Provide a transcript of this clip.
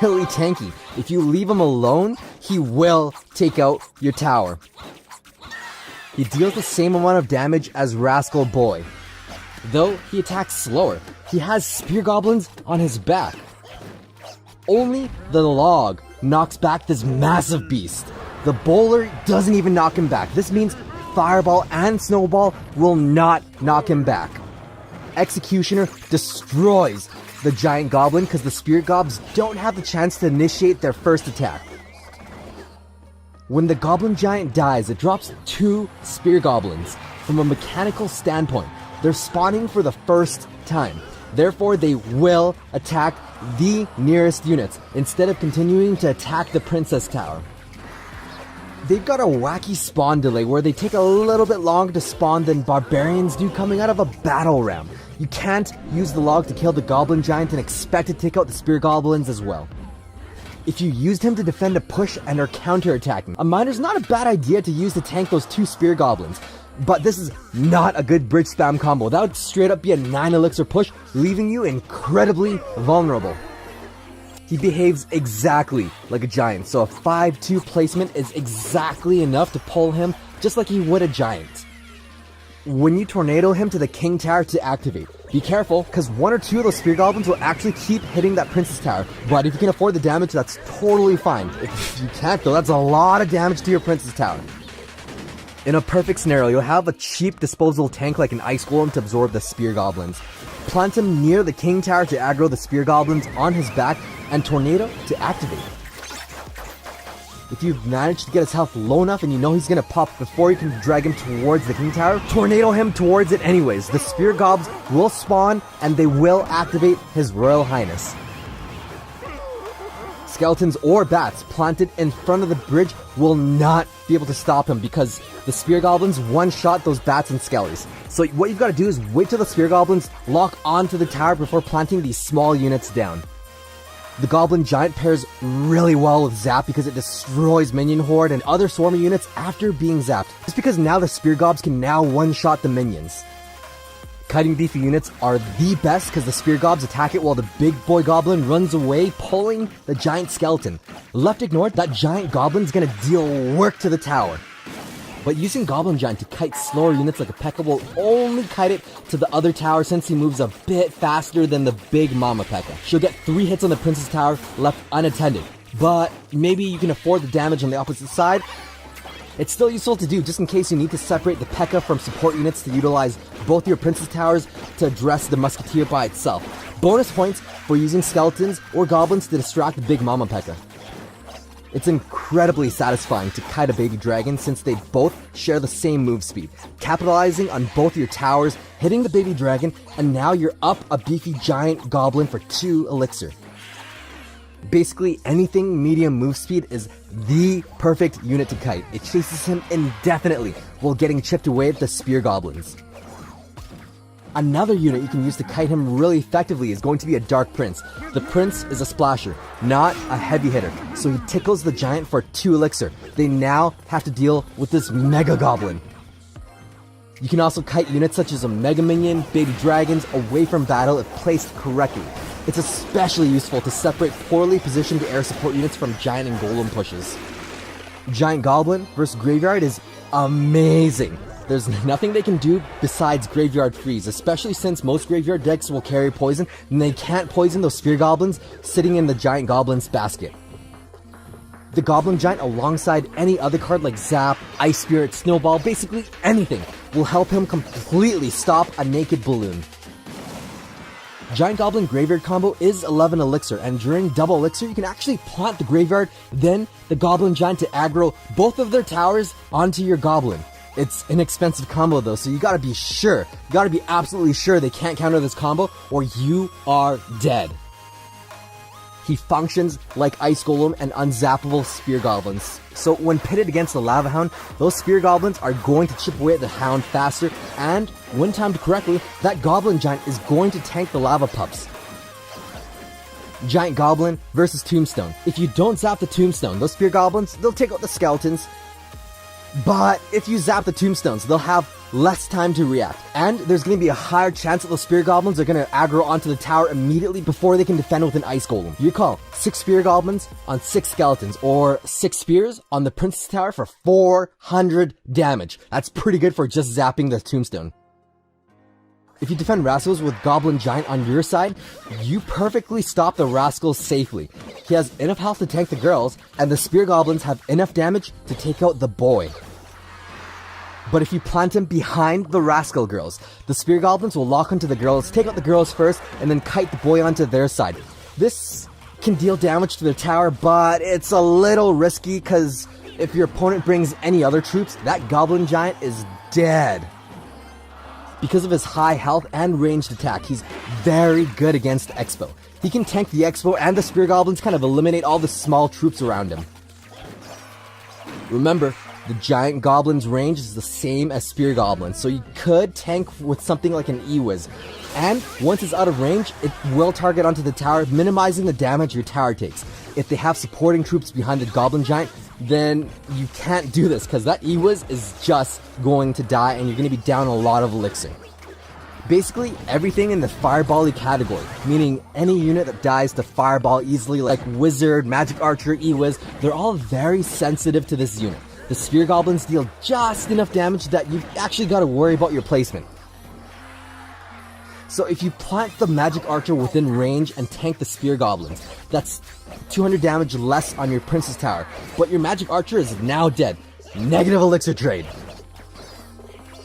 really tanky. If you leave him alone, he will take out your tower. He deals the same amount of damage as Rascal Boy, though he attacks slower. He has spear goblins on his back. Only the log knocks back this massive beast. The bowler doesn't even knock him back. This means fireball and snowball will not knock him back. Executioner destroys the giant goblin because the spirit gobs don't have the chance to initiate their first attack. When the goblin giant dies, it drops 2 spear goblins. From a mechanical standpoint, they're spawning for the first time. Therefore, they will attack the nearest units instead of continuing to attack the princess tower. They've got a wacky spawn delay where they take a little bit longer to spawn than barbarians do coming out of a battle ram. You can't use the log to kill the goblin giant and expect to take out the spear goblins as well. If you used him to defend a push and are counterattacking, a miner's not a bad idea to use to tank those 2 spear goblins. But this is not a good bridge spam combo. That would straight up be a 9 elixir push, leaving you incredibly vulnerable. He behaves exactly like a giant, so a 5-2 placement is exactly enough to pull him just like he would a giant. When you tornado him to the king tower to activate, be careful, because 1 or 2 of those spear goblins will actually keep hitting that princess tower. But if you can afford the damage, that's totally fine. If you can't though, that's a lot of damage to your princess tower. In a perfect scenario, you'll have a cheap disposable tank like an ice golem to absorb the spear goblins. Plant him near the king tower to aggro the spear goblins on his back, and tornado to activate. If you've managed to get his health low enough and you know he's gonna pop before you can drag him towards the king tower, tornado him towards it anyways. The spear gobs will spawn and they will activate his royal highness. Skeletons or bats planted in front of the bridge will not be able to stop him because the spear goblins one-shot those bats and skellies. So what you've got to do is wait till the spear goblins lock onto the tower before planting these small units down. The goblin giant pairs really well with zap because it destroys minion horde and other swarmy units after being zapped. Just because now the spear gobs can now one-shot the minions. Kiting beefy units are the best because the spear gobs attack it while the big boy goblin runs away, pulling the giant skeleton. Left ignored, that giant goblin's gonna deal work to the tower. But using Goblin Giant to kite slower units like a P.E.K.K.A will only kite it to the other tower since he moves a bit faster than the big Mama P.E.K.K.A. She'll get 3 hits on the Princess Tower left unattended. But maybe you can afford the damage on the opposite side. It's still useful to do just in case you need to separate the P.E.K.K.A from support units to utilize both your Princess Towers to address the Musketeer by itself. Bonus points for using skeletons or goblins to distract the big Mama P.E.K.K.A. It's incredibly satisfying to kite a baby dragon since they both share the same move speed, capitalizing on both your towers, hitting the baby dragon, and now you're up a beefy giant goblin for 2 elixir. Basically, anything medium move speed is the perfect unit to kite. It chases him indefinitely while getting chipped away at the spear goblins. Another unit you can use to kite him really effectively is going to be a Dark Prince. The Prince is a splasher, not a heavy hitter, so he tickles the giant for 2 elixir. They now have to deal with this Mega Goblin. You can also kite units such as a Mega Minion, Baby Dragons away from battle if placed correctly. It's especially useful to separate poorly positioned air support units from Giant and Golem pushes. Giant Goblin versus Graveyard is amazing. There's nothing they can do besides Graveyard Freeze, especially since most Graveyard decks will carry poison, and they can't poison those Spear Goblins sitting in the Giant Goblin's basket. The Goblin Giant alongside any other card like Zap, Ice Spirit, Snowball, basically anything, will help him completely stop a naked balloon. Giant Goblin Graveyard combo is 11 elixir, and during double elixir you can actually plant the Graveyard, then the Goblin Giant to aggro both of their towers onto your Goblin. It's an expensive combo though, so you gotta be sure, you gotta be absolutely sure they can't counter this combo or you are dead. He functions like Ice Golem and unzappable Spear Goblins. So when pitted against the Lava Hound, those Spear Goblins are going to chip away at the Hound faster, and when timed correctly, that Goblin Giant is going to tank the Lava Pups. Giant Goblin versus Tombstone. If you don't zap the Tombstone, those Spear Goblins, they'll take out the Skeletons. But if you zap the Tombstones, they'll have less time to react, and there's going to be a higher chance that those Spear Goblins are going to aggro onto the tower immediately before they can defend with an Ice Golem. You call 6 Spear Goblins on 6 Skeletons, or 6 Spears on the Princess Tower for 400 damage. That's pretty good for just zapping the tombstone. If you defend Rascals with Goblin Giant on your side, you perfectly stop the Rascals safely. He has enough health to tank the girls, and the Spear Goblins have enough damage to take out the boy. But if you plant him behind the Rascal girls, the Spear Goblins will lock onto the girls, take out the girls first, and then kite the boy onto their side. This can deal damage to their tower, but it's a little risky because if your opponent brings any other troops, that Goblin Giant is dead. Because of his high health and ranged attack, he's very good against Expo. He can tank the Expo, and the Spear Goblins kind of eliminate all the small troops around him. Remember, the Giant Goblin's range is the same as Spear Goblins, so you could tank with something like an E-Wiz. And once it's out of range, it will target onto the tower, minimizing the damage your tower takes. If they have supporting troops behind the Goblin Giant, then you can't do this, because that E-Wiz is just going to die, and you're going to be down a lot of elixir. Basically, everything in the Fireball-y category, meaning any unit that dies to Fireball easily, like Wizard, Magic Archer, E-Wiz, they're all very sensitive to this unit. The Spear Goblins deal just enough damage that you've actually got to worry about your placement. So if you plant the Magic Archer within range and tank the Spear Goblins, that's 200 damage less on your Princess Tower, but your Magic Archer is now dead. Negative elixir trade.